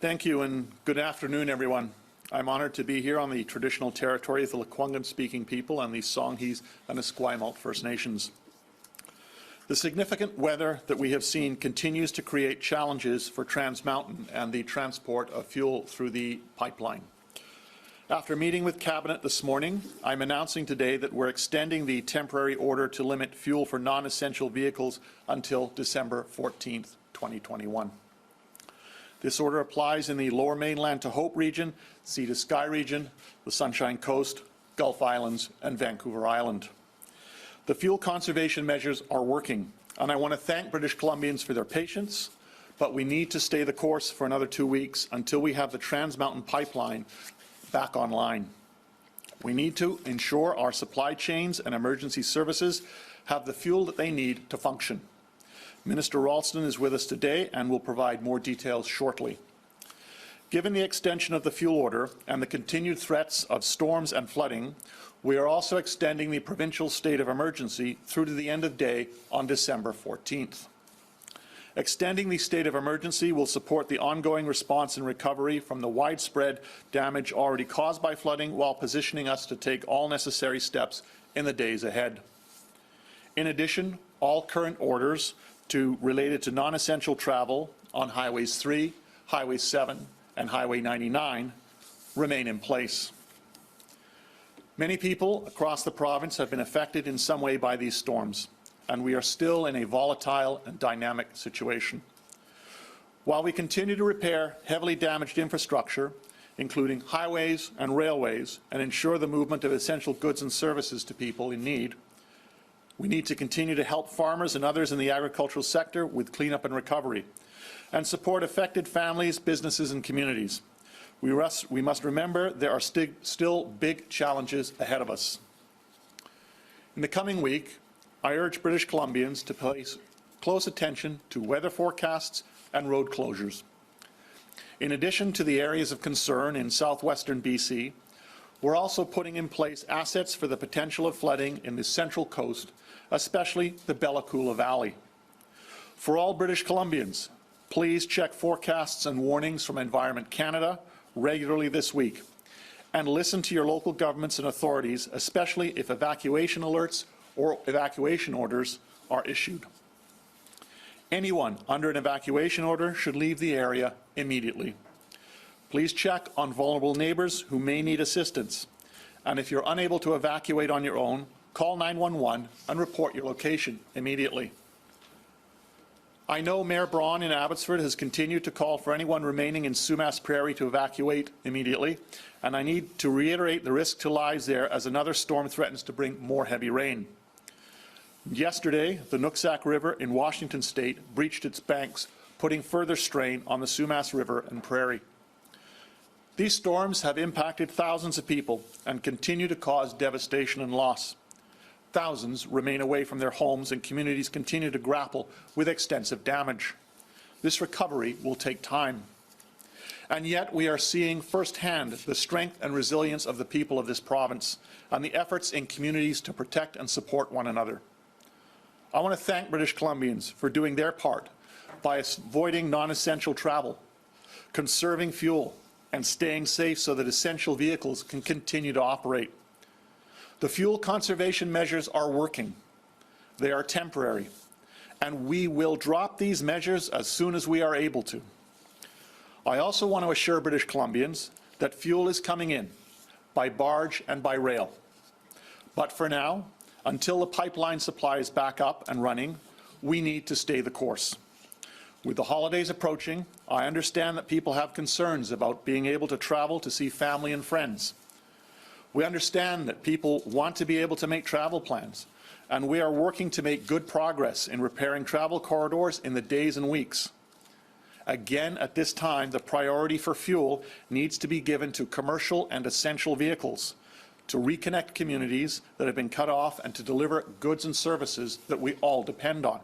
Thank you, and good afternoon, everyone. I'm honoured to be here on the traditional territory of the Lekwungen-speaking people and the Songhees and Esquimalt First Nations. The significant weather that we have seen continues to create challenges for Trans Mountain and the transport of fuel through the pipeline. After meeting with Cabinet this morning, I'm announcing today that we're extending the temporary order to limit fuel for non-essential vehicles until December 14th, 2021. This order applies in the Lower Mainland to Hope region, Sea to Sky region, the Sunshine Coast, Gulf Islands, and Vancouver Island. The fuel conservation measures are working, and I want to thank British Columbians for their patience, but we need to stay the course for another 2 weeks until we have the Trans Mountain pipeline back online. We need to ensure our supply chains and emergency services have the fuel that they need to function. Minister Ralston is with us today and will provide more details shortly. Given the extension of the fuel order and the continued threats of storms and flooding, we are also extending the provincial state of emergency through to the end of day on December 14th. Extending the state of emergency will support the ongoing response and recovery from the widespread damage already caused by flooding, while positioning us to take all necessary steps in the days ahead. In addition, all current orders related to non-essential travel on Highways 3, Highway 7, and Highway 99 remain in place. Many people across the province have been affected in some way by these storms, and we are still in a volatile and dynamic situation. While we continue to repair heavily damaged infrastructure, including highways and railways, and ensure the movement of essential goods and services to people in need, we need to continue to help farmers and others in the agricultural sector with cleanup and recovery, and support affected families, businesses, and communities. We must remember there are still big challenges ahead of us. In the coming week, I urge British Columbians to place close attention to weather forecasts and road closures. In addition to the areas of concern in southwestern BC, we're also putting in place assets for the potential of flooding in the Central Coast, especially the Bella Coola Valley. For all British Columbians, please check forecasts and warnings from Environment Canada regularly this week, and listen to your local governments and authorities, especially if evacuation alerts or evacuation orders are issued. Anyone under an evacuation order should leave the area immediately. Please check on vulnerable neighbours who may need assistance, and if you're unable to evacuate on your own, call 911 and report your location immediately. I know Mayor Braun in Abbotsford has continued to call for anyone remaining in Sumas Prairie to evacuate immediately, and I need to reiterate the risk to lives there as another storm threatens to bring more heavy rain. Yesterday, the Nooksack River in Washington State breached its banks, putting further strain on the Sumas River and Prairie. These storms have impacted thousands of people and continue to cause devastation and loss. Thousands remain away from their homes, and communities continue to grapple with extensive damage. This recovery will take time. And yet we are seeing firsthand the strength and resilience of the people of this province and the efforts in communities to protect and support one another. I want to thank British Columbians for doing their part by avoiding non-essential travel, conserving fuel, and staying safe so that essential vehicles can continue to operate. The fuel conservation measures are working. They are temporary, and we will drop these measures as soon as we are able to. I also want to assure British Columbians that fuel is coming in by barge and by rail. But for now, until the pipeline supply is back up and running, we need to stay the course. With the holidays approaching, I understand that people have concerns about being able to travel to see family and friends. We understand that people want to be able to make travel plans, and we are working to make good progress in repairing travel corridors in the days and weeks. Again, at this time, the priority for fuel needs to be given to commercial and essential vehicles, to reconnect communities that have been cut off and to deliver goods and services that we all depend on.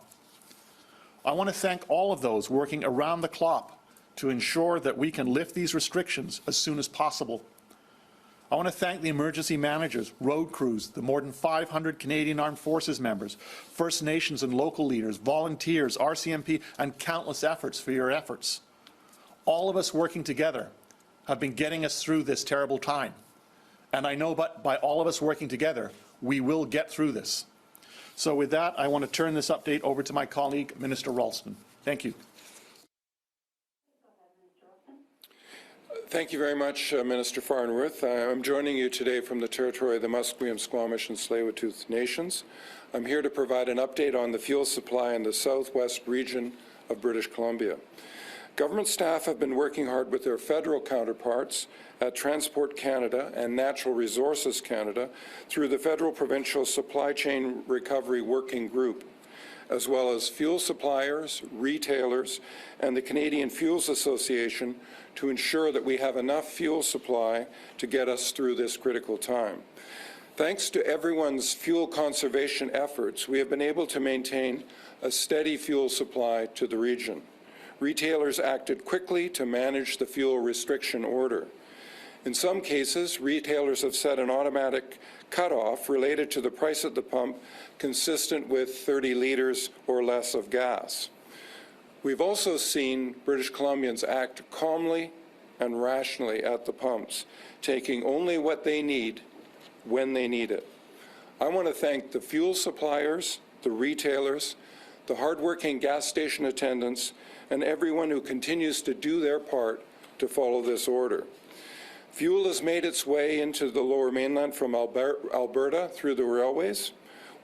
I want to thank all of those working around the clock to ensure that we can lift these restrictions as soon as possible. I want to thank the emergency managers, road crews, the more than 500 Canadian Armed Forces members, First Nations and local leaders, volunteers, RCMP, and countless efforts for your efforts. all of us working together have been getting us through this terrible time. And I know by all of us working together, we will get through this. So with that, I want to turn this update over to my colleague, Minister Ralston. Thank you. Thank you very much, Minister Farnworth. I'm joining you today from the territory of the Musqueam, Squamish and Tsleil-Waututh Nations. I'm here to provide an update on the fuel supply in the southwest region of British Columbia. Government staff have been working hard with their federal counterparts at Transport Canada and Natural Resources Canada through the Federal Provincial Supply Chain Recovery Working Group, as well as fuel suppliers, retailers, and the Canadian Fuels Association to ensure that we have enough fuel supply to get us through this critical time. Thanks to everyone's fuel conservation efforts, we have been able to maintain a steady fuel supply to the region. Retailers acted quickly to manage the fuel restriction order. In some cases, retailers have set an automatic cutoff related to the price at the pump consistent with 30 litres or less of gas. We've also seen British Columbians act calmly and rationally at the pumps, taking only what they need when they need it. I want to thank the fuel suppliers, the retailers, the hardworking gas station attendants, and everyone who continues to do their part to follow this order. Fuel has made its way into the Lower Mainland from Alberta through the railways.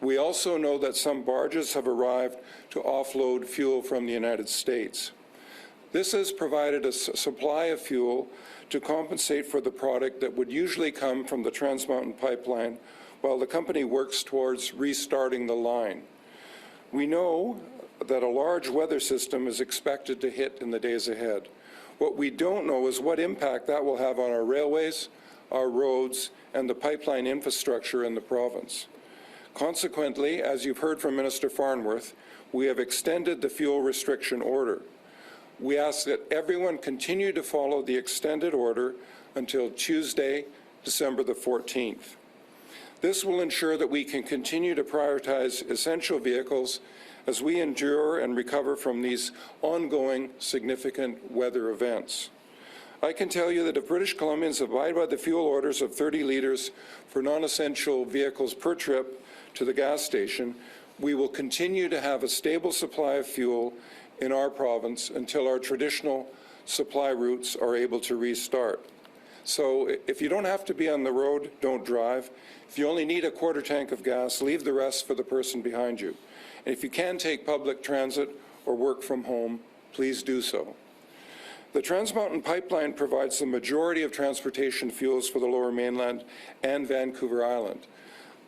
We also know that some barges have arrived to offload fuel from the United States. This has provided a supply of fuel to compensate for the product that would usually come from the Trans Mountain pipeline while the company works towards restarting the line. We know that a large weather system is expected to hit in the days ahead. What we don't know is what impact that will have on our railways, our roads, and the pipeline infrastructure in the province. Consequently, as you've heard from Minister Farnworth, we have extended the fuel restriction order. We ask that everyone continue to follow the extended order until Tuesday, December the 14th. This will ensure that we can continue to prioritize essential vehicles as we endure and recover from these ongoing significant weather events. I can tell you that if British Columbians abide by the fuel orders of 30 litres for non-essential vehicles per trip to the gas station, we will continue to have a stable supply of fuel in our province until our traditional supply routes are able to restart. So if you don't have to be on the road, don't drive. If you only need a quarter tank of gas, leave the rest for the person behind you. And if you can take public transit or work from home, please do so. The Trans Mountain pipeline provides the majority of transportation fuels for the Lower Mainland and Vancouver Island.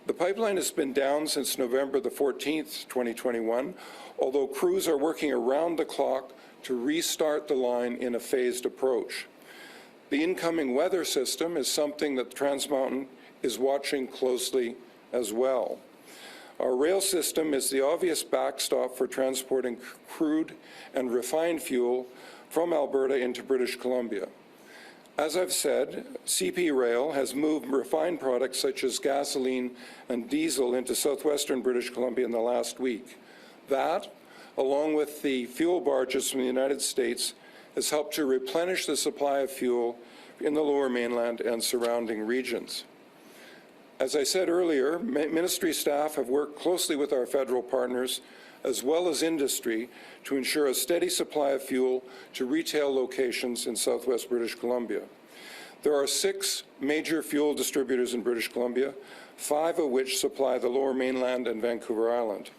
The pipeline has been down since November the 14th, 2021, although crews are working around the clock to restart the line in a phased approach. The incoming weather system is something that Trans Mountain is watching closely as well. Our rail system is the obvious backstop for transporting crude and refined fuel from Alberta into British Columbia. As I've said, CP Rail has moved refined products such as gasoline and diesel into southwestern British Columbia in the last week. That, along with the fuel barges from the United States, has helped to replenish the supply of fuel in the Lower Mainland and surrounding regions. As I said earlier, ministry staff have worked closely with our federal partners as well as industry to ensure a steady supply of fuel to retail locations in southwest British Columbia. There are 6 major fuel distributors in British Columbia, 5 of which supply the Lower Mainland and Vancouver Island.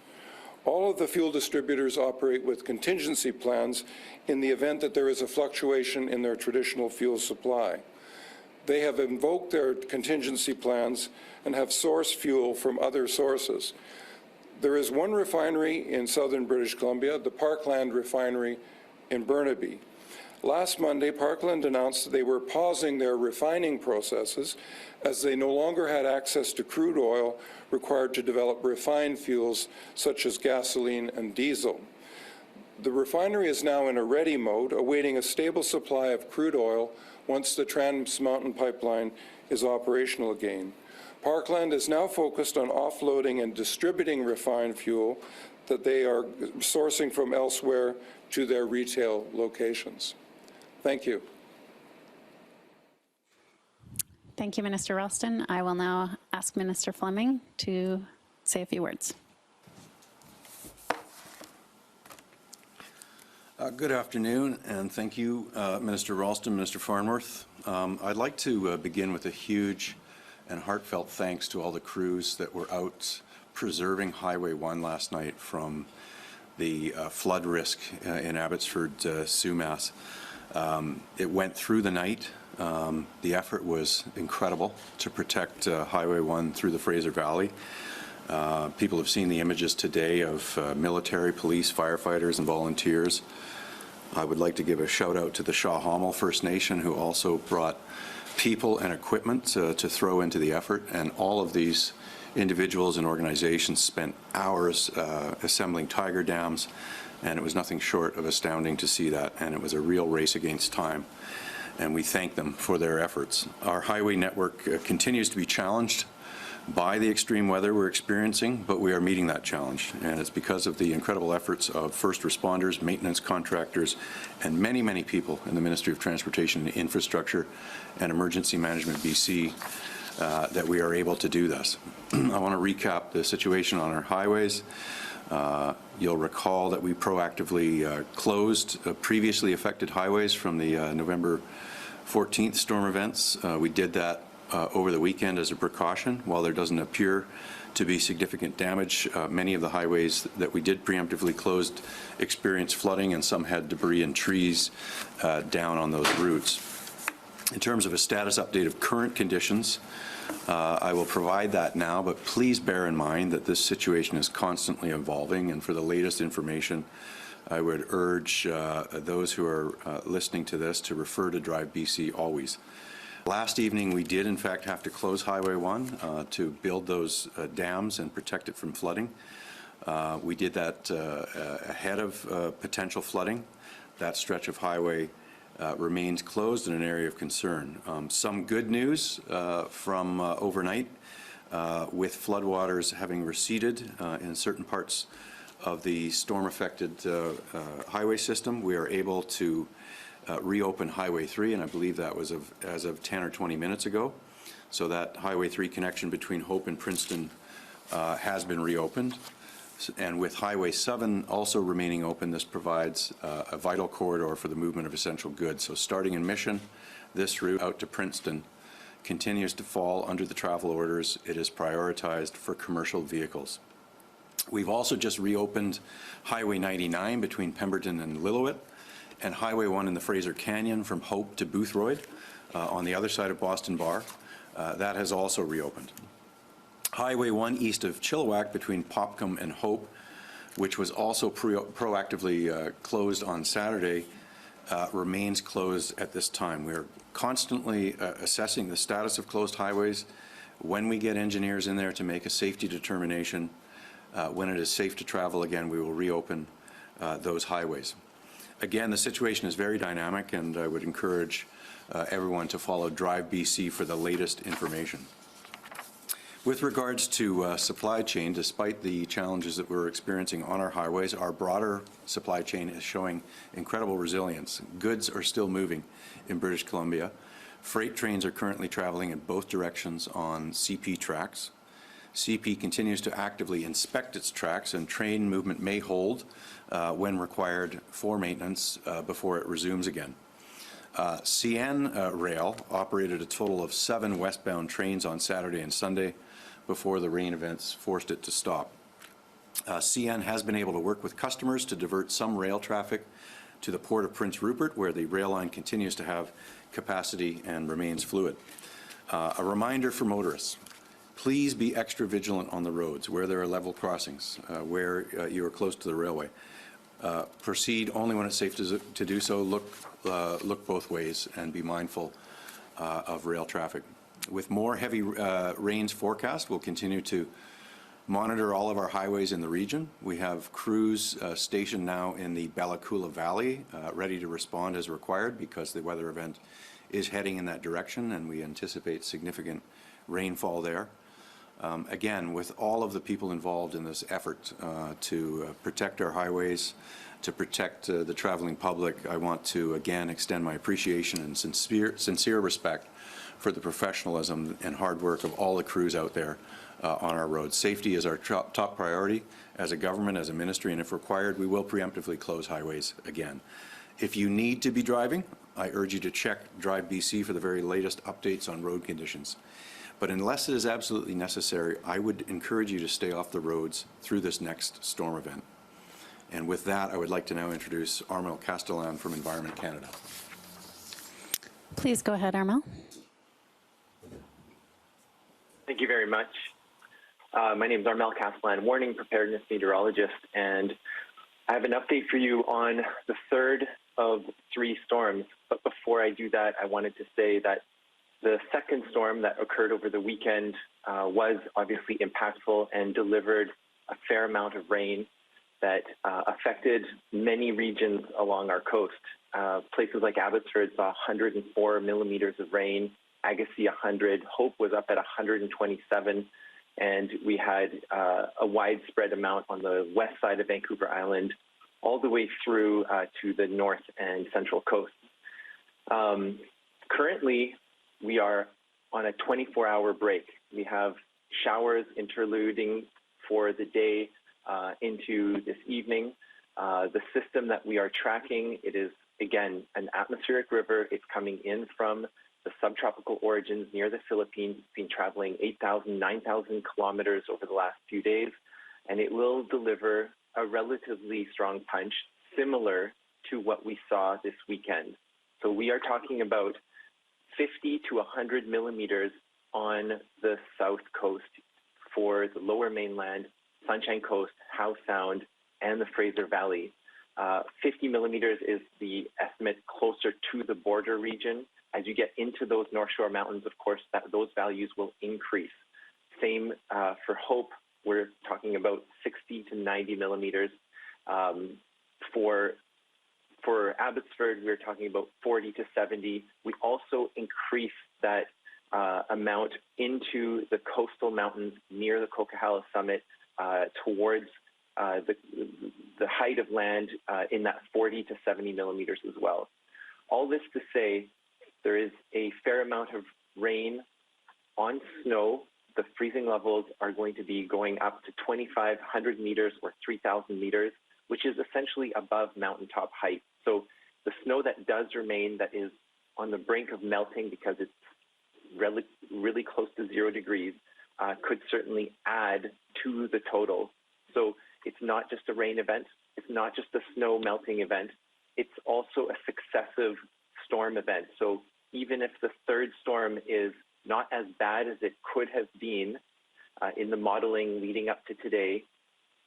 All of the fuel distributors operate with contingency plans in the event that there is a fluctuation in their traditional fuel supply. They have invoked their contingency plans and have sourced fuel from other sources. There is one refinery in southern British Columbia, the Parkland refinery in Burnaby. Last Monday, Parkland announced that they were pausing their refining processes as they no longer had access to crude oil required to develop refined fuels such as gasoline and diesel. The refinery is now in a ready mode, awaiting a stable supply of crude oil once the Trans Mountain pipeline is operational again. Parkland is now focused on offloading and distributing refined fuel that they are sourcing from elsewhere to their retail locations. Thank you. Thank you, Minister Ralston. I will now ask Minister Fleming to say a few words. Good afternoon, and thank you, Minister Ralston, Minister Farnworth. I'd like to begin with a huge and heartfelt thanks to all the crews that were out preserving Highway 1 last night from the flood risk in Abbotsford, Sumas. It went through the night. The effort was incredible to protect Highway 1 through the Fraser Valley. People have seen the images today of military, police, firefighters, and volunteers. I would like to give a shout out to the Shaw-Hamel First Nation, who also brought people and equipment to throw into the effort, and all of these individuals and organizations spent hours assembling tiger dams, and it was nothing short of astounding to see that, and it was a real race against time, and we thank them for their efforts. Our highway network continues to be challenged by the extreme weather we're experiencing, but we are meeting that challenge, and it's because of the incredible efforts of first responders, maintenance contractors, and many, many people in the Ministry of Transportation and Infrastructure and Emergency Management BC that we are able to do this. I want to recap the situation on our highways. You'll recall that we proactively closed previously affected highways from the November 14th storm events. We did that over the weekend as a precaution. While there doesn't appear to be significant damage, many of the highways that we did preemptively close experienced flooding, and some had debris and trees down on those routes. In terms of a status update of current conditions, I will provide that now, but please bear in mind that this situation is constantly evolving, and for the latest information, I would urge those who are listening to this to refer to Drive BC always. Last evening, we did in fact have to close Highway 1 to build those dams and protect it from flooding. We did that ahead of potential flooding. That stretch of highway remains closed in an area of concern. Some good news from overnight, with floodwaters having receded in certain parts of the storm-affected highway system, we are able to reopen Highway 3, and I believe that was as of 10 or 20 minutes ago. So that Highway 3 connection between Hope and Princeton has been reopened. And with Highway 7 also remaining open, this provides a vital corridor for the movement of essential goods. So starting in Mission, this route out to Princeton continues to fall under the travel orders. It is prioritized for commercial vehicles. We've also just reopened Highway 99 between Pemberton and Lillooet, and Highway 1 in the Fraser Canyon from Hope to Boothroyd on the other side of Boston Bar. That has also reopened. Highway 1 east of Chilliwack between Popcombe and Hope, which was also proactively closed on Saturday, remains closed at this time. We are constantly assessing the status of closed highways. When we get engineers in there to make a safety determination, when it is safe to travel again, we will reopen those highways. Again, the situation is very dynamic, and I would encourage everyone to follow Drive BC for the latest information. With regards to supply chain, despite the challenges that we're experiencing on our highways, our broader supply chain is showing incredible resilience. Goods are still moving in British Columbia. Freight trains are currently traveling in both directions on CP tracks. CP continues to actively inspect its tracks, and train movement may hold when required for maintenance before it resumes again. CN Rail operated a total of 7 westbound trains on Saturday and Sunday before the rain events forced it to stop. CN has been able to work with customers to divert some rail traffic to the Port of Prince Rupert, where the rail line continues to have capacity and remains fluid. A reminder for motorists: please be extra vigilant on the roads where there are level crossings, where you are close to the railway. Proceed only when it's safe to do so. Look both ways and be mindful of rail traffic. With more heavy rains forecast, we'll continue to monitor all of our highways in the region. We have crews stationed now in the Bella Coola Valley, ready to respond as required, because the weather event is heading in that direction and we anticipate significant rainfall there. Again, with all of the people involved in this effort to protect our highways, to protect the traveling public, I want to again extend my appreciation and sincere respect for the professionalism and hard work of all the crews out there on our roads. Safety is our top priority as a government, as a ministry, and if required, we will preemptively close highways again. If you need to be driving, I urge you to check Drive BC for the very latest updates on road conditions. But unless it is absolutely necessary, I would encourage you to stay off the roads through this next storm event. And with that, I would like to now introduce Armel Castellan from Environment Canada. Please go ahead, Armel. Thank you very much. My name is Armel Castellan, warning preparedness meteorologist, and I have an update for you on the third of 3 storms. But before I do that, I wanted to say that the second storm that occurred over the weekend was obviously impactful and delivered a fair amount of rain that affected many regions along our coast. Places like Abbotsford saw 104 millimeters of rain, Agassiz 100, Hope was up at 127, and we had a widespread amount on the west side of Vancouver Island, all the way through to the north and central coast. Currently, we are on a 24-hour break. We have showers interluding for the day into this evening. The system that we are tracking, it is, again, an atmospheric river. It's coming in from the subtropical origins near the Philippines. It's been traveling 8,000, 9,000 kilometers over the last few days, and it will deliver a relatively strong punch similar to what we saw this weekend. So we are talking about 50 to 100 millimeters on the south coast for the Lower Mainland, Sunshine Coast, Howe Sound, and the Fraser Valley. 50 millimeters is the estimate closer to the border region. As you get into those North Shore Mountains, of course, those values will increase. Same for Hope. We're talking about 60 to 90 millimeters. For Abbotsford, we're talking about 40 to 70. We also increase that amount into the coastal mountains near the Coquihalla Summit towards the height of land in that 40 to 70 millimeters as well. All this to say, there is a fair amount of rain on snow. The freezing levels are going to be going up to 2,500 meters or 3,000 meters, which is essentially above mountaintop height. So the snow that does remain, that is on the brink of melting because it's really close to 0 degrees, could certainly add to the total. So it's not just a rain event. It's not just a snow melting event. It's also a successive storm event. So even if the third storm is not as bad as it could have been in the modeling leading up to today,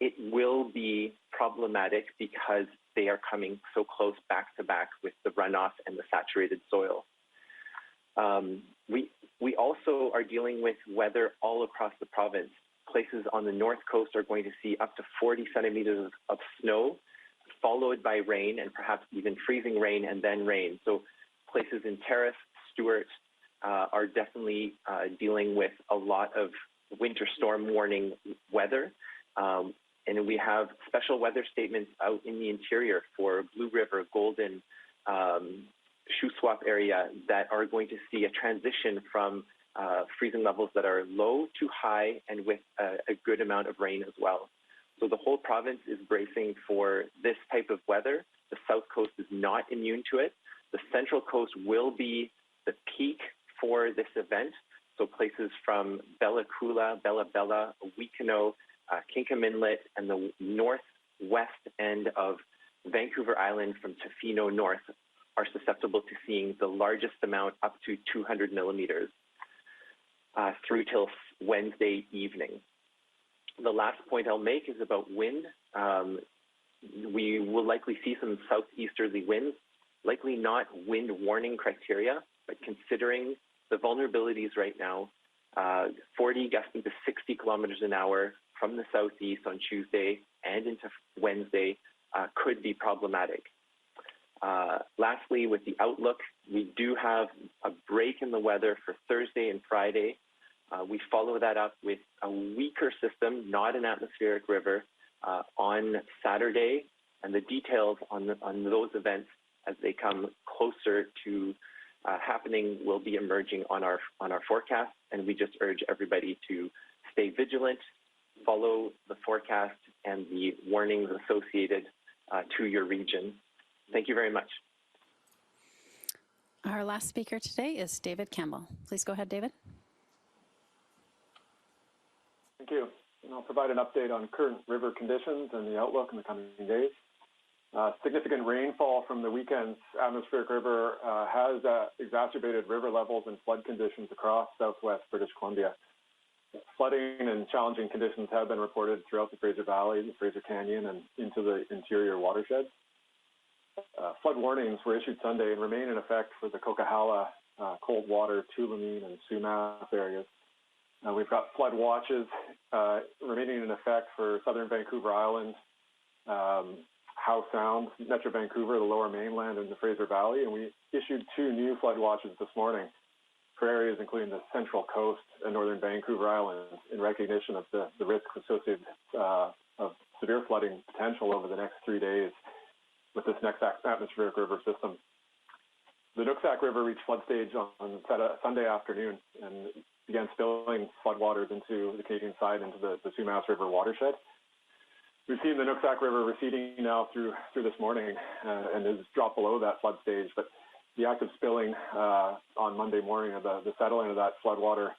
it will be problematic because they are coming so close back to back with the runoff and the saturated soil. We also are dealing with weather all across the province. Places on the north coast are going to see up to 40 centimeters of snow, followed by rain and perhaps even freezing rain and then rain. So places in Terrace, Stewart are definitely dealing with a lot of winter storm warning weather. And we have special weather statements out in the interior for Blue River, Golden, Shuswap area that are going to see a transition from freezing levels that are low to high and with a good amount of rain as well. So the whole province is bracing for this type of weather. The south coast is not immune to it. The central coast will be the peak for this event. So places from Bella Coola, Bella Bella, Wekino, Kinkham Inlet, and the northwest end of Vancouver Island from Tofino north are susceptible to seeing the largest amount up to 200 millimeters through till Wednesday evening. The last point I'll make is about wind. We will likely see some southeasterly winds, likely not wind warning criteria, but considering the vulnerabilities right now, 40 gusting to 60 kilometers an hour from the southeast on Tuesday and into Wednesday could be problematic. Lastly, with the outlook, we do have a break in the weather for Thursday and Friday. We follow that up with a weaker system, not an atmospheric river, on Saturday, and the details on those events as they come closer to happening will be emerging on our forecast, and we just urge everybody to stay vigilant, follow the forecast and the warnings associated to your region. Thank you very much. Our last speaker today is David Campbell. Please go ahead, David. Thank you. And I'll provide an update on current river conditions and the outlook in the coming days. Significant rainfall from the weekend's atmospheric river has exacerbated river levels and flood conditions across southwest British Columbia. Flooding and challenging conditions have been reported throughout the Fraser Valley, the Fraser Canyon, and into the interior watersheds. Flood warnings were issued Sunday and remain in effect for the Coquihalla, Coldwater, Tulameen, and Sumas areas. We've got flood watches remaining in effect for southern Vancouver Island, Howe Sound, Metro Vancouver, the Lower Mainland, and the Fraser Valley, and we issued 2 new flood watches this morning for areas including the Central Coast and northern Vancouver Island in recognition of the risks associated of severe flooding potential over the next 3 days with this next atmospheric river system. The Nooksack River reached flood stage on Sunday afternoon and began spilling floodwaters into the Canadian side into the Sumas River watershed. We've seen the Nooksack River receding now through this morning and has dropped below that flood stage, but the active spilling on Monday morning of the settling of that floodwater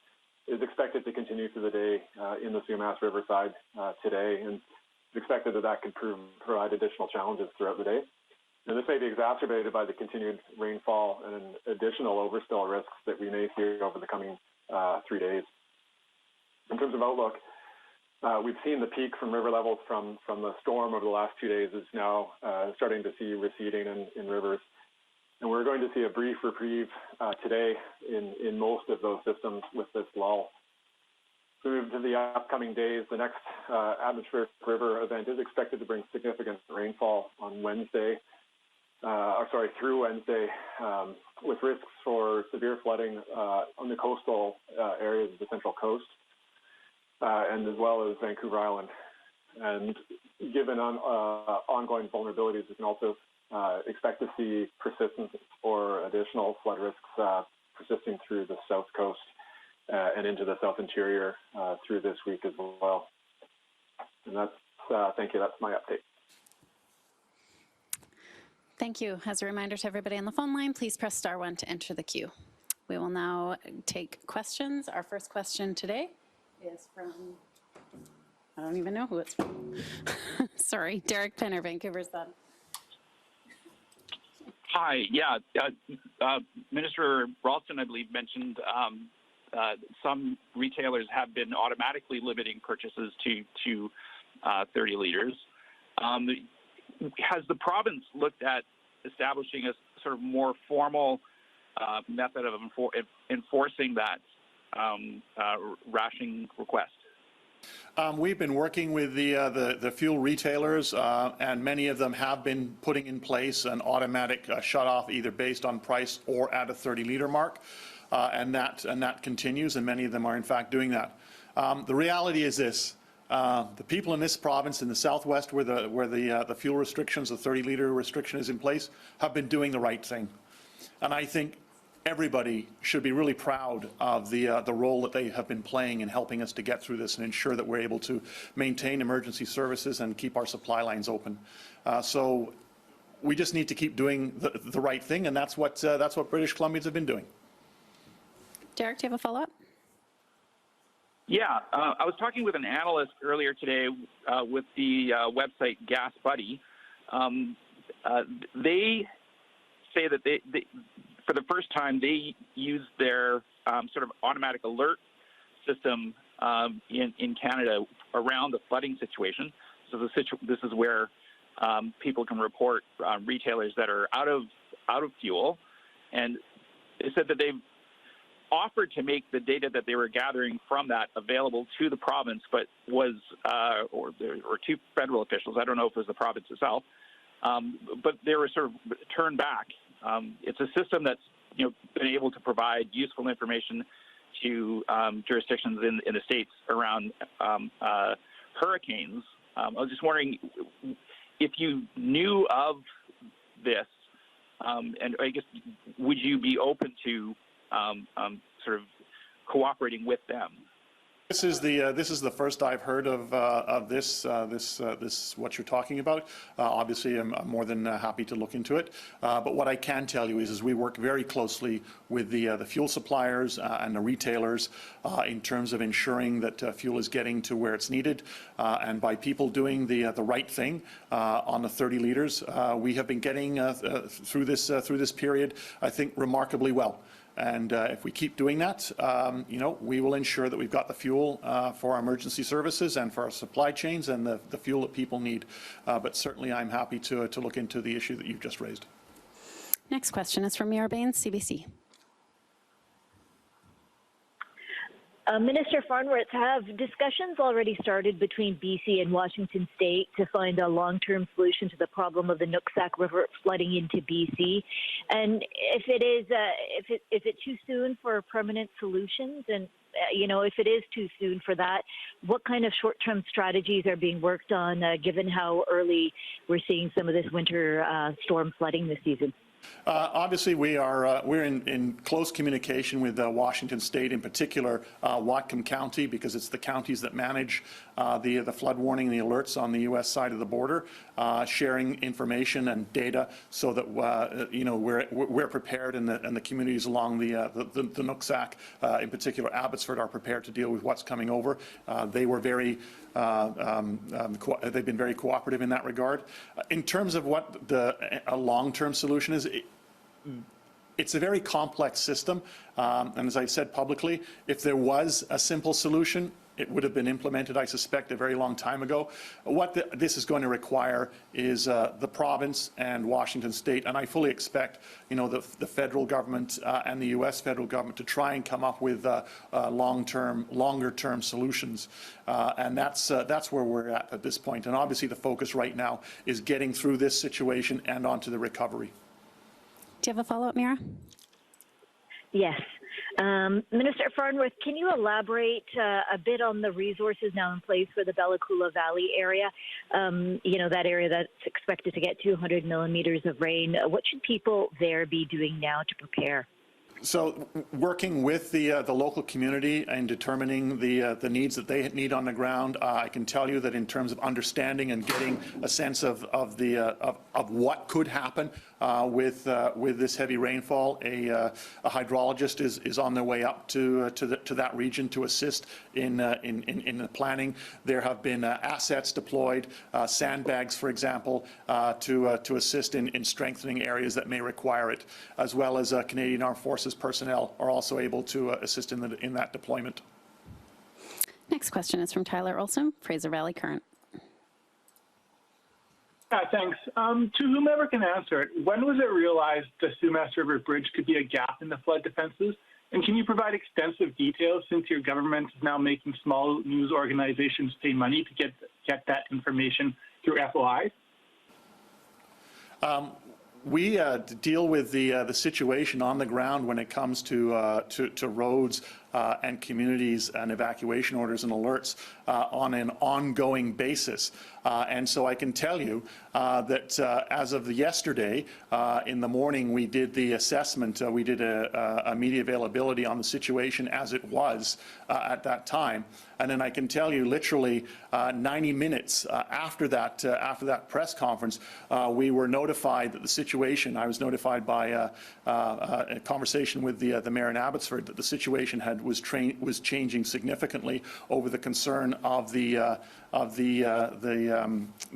is expected to continue through the day in the Sumas River side today, and it's expected that could provide additional challenges throughout the day. And this may be exacerbated by the continued rainfall and additional overspill risks that we may see over the coming 3 days. In terms of outlook, we've seen the peak from river levels from the storm over the last 2 days is now starting to see receding in rivers. And we're going to see a brief reprieve today in most of those systems with this lull. So we move to the upcoming days. The next atmospheric river event is expected to bring significant rainfall on Wednesday, through Wednesday, with risks for severe flooding on the coastal areas of the Central Coast, and as well as Vancouver Island. And given ongoing vulnerabilities, we can also expect to see persistence or additional flood risks persisting through the South Coast and into the South Interior through this week as well. And that's, thank you, that's my update. Thank you. As a reminder to everybody on the phone line, please press *1 to enter the queue. We will now take questions. Our first question today is from, I don't even know who it's from. Sorry, Derek Penner, Vancouver's Sun. Hi, yeah. Minister Ralston, I believe, mentioned some retailers have been automatically limiting purchases to 30 litres. Has the province looked at establishing a sort of more formal method of enforcing that rationing request? We've been working with the fuel retailers, and many of them have been putting in place an automatic shut-off, either based on price or at a 30-litre mark, and that continues, and many of them are in fact doing that. The reality is this. The people in this province, in the southwest, where the fuel restrictions, the 30-litre restriction is in place, have been doing the right thing. And I think everybody should be really proud of the role that they have been playing in helping us to get through this and ensure that we're able to maintain emergency services and keep our supply lines open. So we just need to keep doing the right thing, and that's what British Columbians have been doing. Derek, do you have a follow-up? Yeah, I was talking with an analyst earlier today with the website Gas Buddy. They say that they for the first time, they use their sort of automatic alert system in Canada around the flooding situation. So this is where people can report retailers that are out of fuel, and they said that they've offered to make the data that they were gathering from that available to the province, but was or to federal officials. I don't know if it was the province itself, but they were sort of turned back. It's a system that's been able to provide useful information to jurisdictions in the States around hurricanes. I was just wondering if you knew of this, and I guess would you be open to sort of cooperating with them? This is the first I've heard of this what you're talking about. Obviously, I'm more than happy to look into it. But what I can tell you is we work very closely with the fuel suppliers and the retailers in terms of ensuring that fuel is getting to where it's needed. And by people doing the right thing on the 30 litres, we have been getting through this period, I think, remarkably well. And if we keep doing that, we will ensure that we've got the fuel for our emergency services and for our supply chains and the fuel that people need. But certainly I'm happy to look into the issue that you've just raised. Next question is from Mira Baines, CBC. Minister Farnworth, have discussions already started between BC and Washington State to find a long-term solution to the problem of the Nooksack River flooding into BC? And if it is, is it too soon for permanent solutions? And if it is too soon for that, what kind of short-term strategies are being worked on, given how early we're seeing some of this winter storm flooding this season? Obviously, we're in close communication with Washington State, in particular Whatcom County, because it's the counties that manage the flood warning and the alerts on the U.S. side of the border, sharing information and data so that we're prepared, and the communities along the Nooksack, in particular Abbotsford, are prepared to deal with what's coming over. They were very they've been very cooperative in that regard. In terms of what a long-term solution is, it's a very complex system, and as I've said publicly, if there was a simple solution, it would have been implemented, I suspect, a very long time ago. What this is going to require is the province and Washington State, and I fully expect, the federal government and the U.S. federal government to try and come up with longer-term solutions, and that's where we're at this point. And obviously, the focus right now is getting through this situation and onto the recovery. Do you have a follow-up, Mira? Yes. Minister Farnworth, can you elaborate a bit on the resources now in place for the Bella Coola Valley area? That area that's expected to get 200 millimeters of rain. What should people there be doing now to prepare? So working with the local community and determining the needs that they need on the ground, I can tell you that in terms of understanding and getting a sense of what could happen with this heavy rainfall, a hydrologist is on their way up to that region to assist in the planning. There have been assets deployed, sandbags, for example, to assist in strengthening areas that may require it, as well as Canadian Armed Forces personnel are also able to assist in that deployment. Next question is from Tyler Olson, Fraser Valley Current. Thanks. To whomever can answer it, when was it realized the Sumas River Bridge could be a gap in the flood defenses? And can you provide extensive details, since your government is now making small news organizations pay money to get that information through FOI? We deal with the situation on the ground when it comes to roads and communities and evacuation orders and alerts on an ongoing basis. And so I can tell you that as of yesterday, in the morning, we did the assessment. We did a media availability on the situation as it was at that time. And then I can tell you, literally 90 minutes after that press conference, we were notified that the situation, I was notified by a conversation with the mayor in Abbotsford, that the situation was changing significantly over the concern of the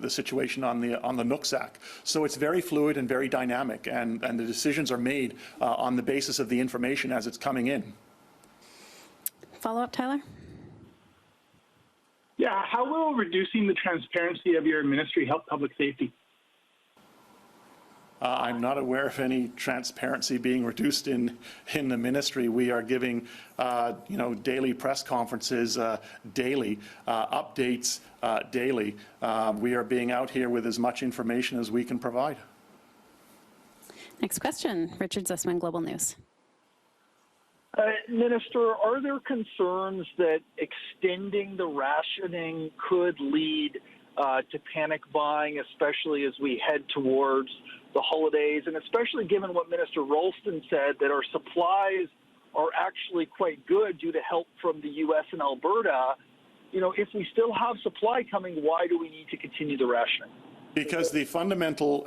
situation on the Nooksack. So it's very fluid and very dynamic, and the decisions are made on the basis of the information as it's coming in. Follow up, Tyler? Yeah, how will reducing the transparency of your ministry help public safety? I'm not aware of any transparency being reduced in the ministry. We are giving, daily press conferences daily, updates daily. We are being out here with as much information as we can provide. Next question, Richard Zussman, Global News. Minister, are there concerns that extending the rationing could lead to panic buying, especially as we head towards the holidays, and especially given what Minister Ralston said, that our supplies are actually quite good due to help from the U.S. and Alberta? You know, if we still have supply coming, why do we need to continue the rationing? Because the fundamental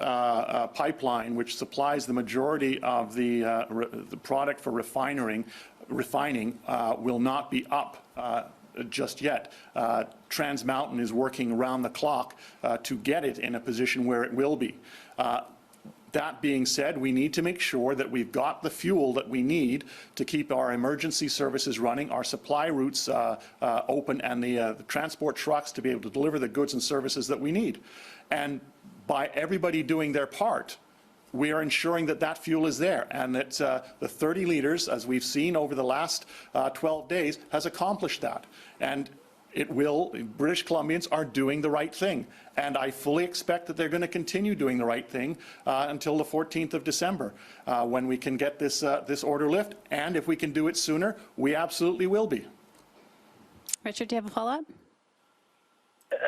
pipeline, which supplies the majority of the product for refining, will not be up just yet. Trans Mountain is working around the clock to get it in a position where it will be. That being said, we need to make sure that we've got the fuel that we need to keep our emergency services running, our supply routes open, and the transport trucks to be able to deliver the goods and services that we need. And by everybody doing their part, we are ensuring that that fuel is there, and that the 30 litres, as we've seen over the last 12 days, has accomplished that. And it will, British Columbians are doing the right thing. And I fully expect that they're going to continue doing the right thing until the 14th of December, when we can get this, this order lift. And if we can do it sooner, we absolutely will be. Richard, do you have a follow-up?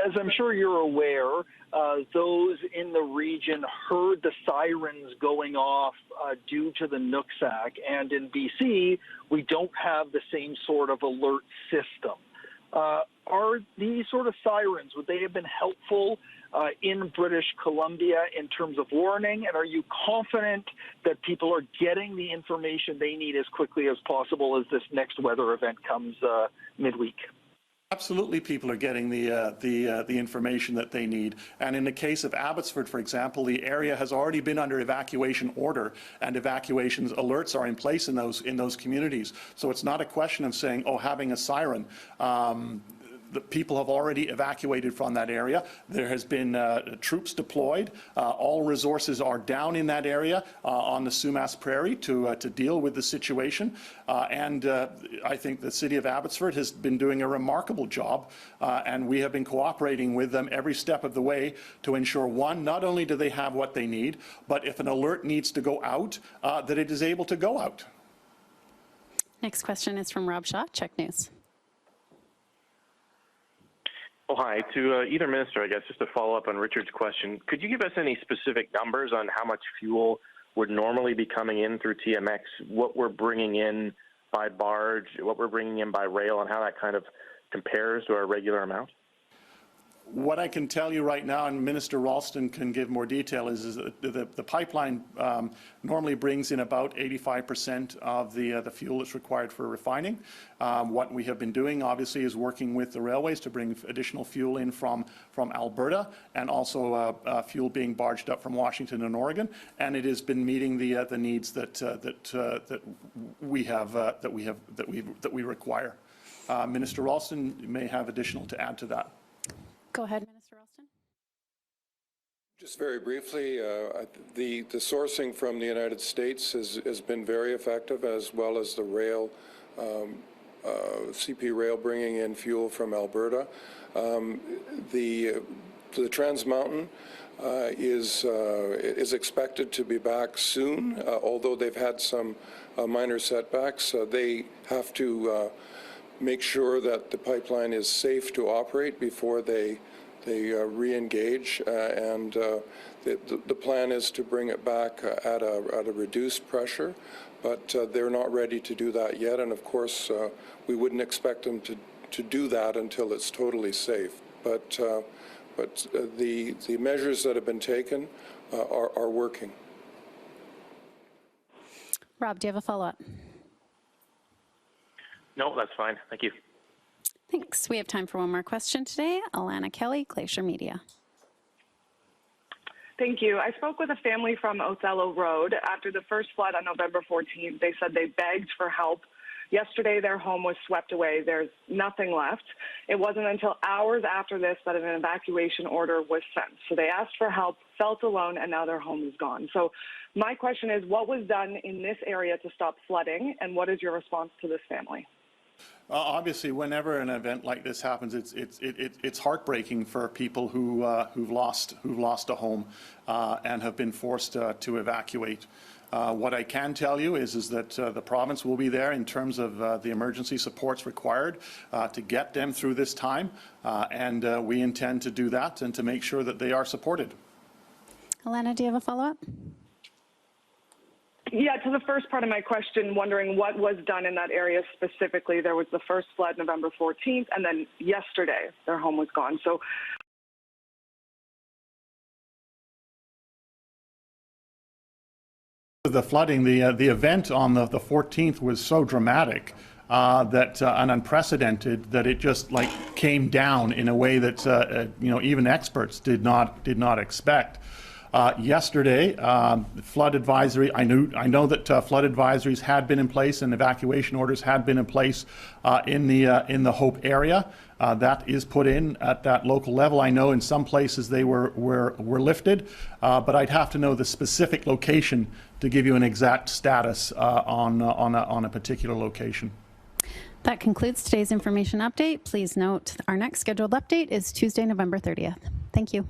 As I'm sure you're aware, those in the region heard the sirens going off due to the Nooksack, and in BC, we don't have the same sort of alert system. Are these sort of sirens, would they have been helpful in British Columbia in terms of warning, and are you confident that people are getting the information they need as quickly as possible as this next weather event comes midweek? Absolutely, people are getting the information that they need. And in the case of Abbotsford, for example, the area has already been under evacuation order, and evacuation alerts are in place in those communities. So it's not a question of saying, oh, having a siren. The people have already evacuated from that area. There has been troops deployed. All resources are down in that area on the Sumas Prairie to deal with the situation. And I think the City of Abbotsford has been doing a remarkable job, and we have been cooperating with them every step of the way to ensure, one, not only do they have what they need, but if an alert needs to go out, that it is able to go out. Next question is from Rob Shaw, Check News. Oh, hi. To either minister, I guess, just to follow up on Richard's question, could you give us any specific numbers on how much fuel would normally be coming in through TMX, what we're bringing in by barge, what we're bringing in by rail, and how that kind of compares to our regular amount? What I can tell you right now, and Minister Ralston can give more detail, is that the pipeline normally brings in about 85% of the fuel that's required for refining. What we have been doing, obviously, is working with the railways to bring additional fuel in from Alberta, and also fuel being barged up from Washington and Oregon. And it has been meeting the needs that we require. Minister Ralston may have additional to add to that. Go ahead, Minister Ralston. Just very briefly, the sourcing from the United States has been very effective, as well as the rail, CP Rail bringing in fuel from Alberta. The Trans Mountain is expected to be back soon, although they've had some minor setbacks. They have to make sure that the pipeline is safe to operate before they re-engage, and the plan is to bring it back at a reduced pressure, but they're not ready to do that yet, and of course we wouldn't expect them to do that until it's totally safe. But the measures that have been taken are working. Rob, do you have a follow-up? No, that's fine. Thank you. Thanks. We have time for one more question today. Alana Kelly, Glacier Media. Thank you. I spoke with a family from Othello Road. After the first flood on November 14th, they said they begged for help. Yesterday, their home was swept away. There's nothing left. It wasn't until hours after this that an evacuation order was sent. So they asked for help, felt alone, and now their home is gone. So my question is, what was done in this area to stop flooding, and what is your response to this family? Obviously, whenever an event like this happens, it's heartbreaking for people who've lost a home and have been forced to evacuate. What I can tell you is that the province will be there in terms of the emergency supports required to get them through this time, and we intend to do that and to make sure that they are supported. Alana, do you have a follow-up? Yeah, to the first part of my question, wondering what was done in that area specifically. There was the first flood November 14th, and then yesterday their home was gone. So the flooding, the event on the 14th was so dramatic that and unprecedented that it just like came down in a way that even experts did not expect. Yesterday, flood advisory. I know that flood advisories had been in place and evacuation orders had been in place in the Hope area. That is put in at that local level. I know in some places they were lifted, but I'd have to know the specific location to give you an exact status on a particular location. That concludes today's information update. Please note our next scheduled update is Tuesday, November 30th. Thank you.